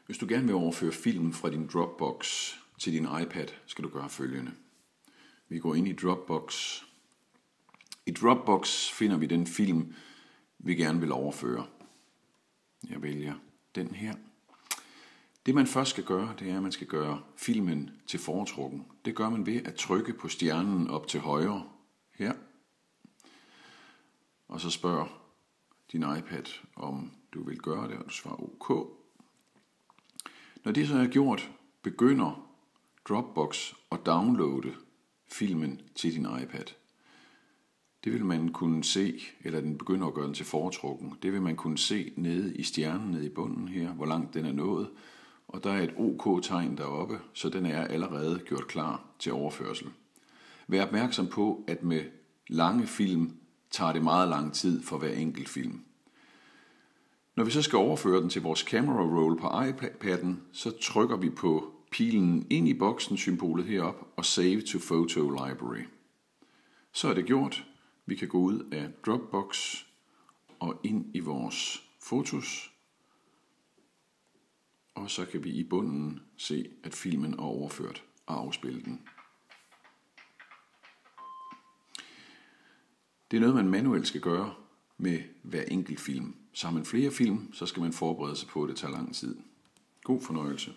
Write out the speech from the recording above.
Hvis du gerne vil overføre film fra din Dropbox til din iPad, skal du gøre følgende. Vi går ind i Dropbox. I Dropbox finder vi den film, vi gerne vil overføre. Jeg vælger den her. Det man først skal gøre, det er, at man skal gøre filmen til foretrukken. Det gør man ved at trykke på stjernen op til højre her. Og så spørger din iPad, om du vil gøre det, og du svarer OK. Når det så er gjort, begynder Dropbox at downloade filmen til din iPad. Det vil man kunne se, eller den begynder at gøre den til foretrukken. Det vil man kunne se nede i stjernen, nede i bunden her, hvor langt den er nået. Og der er et OK-tegn deroppe, så den er allerede gjort klar til overførsel. Vær opmærksom på, at med lange film tager det meget lang tid for hver enkelt film. Når vi så skal overføre den til vores camera roll på iPad'en, så trykker vi på pilen ind i boksen, symbolet heroppe, og Save to Photo Library. Så er det gjort. Vi kan gå ud af Dropbox og ind i vores fotos. Og så kan vi i bunden se, at filmen er overført og afspille den. Det er noget, man manuelt skal gøre med hver enkelt film. Så har man flere film, så skal man forberede sig på, at det tager lang tid. God fornøjelse.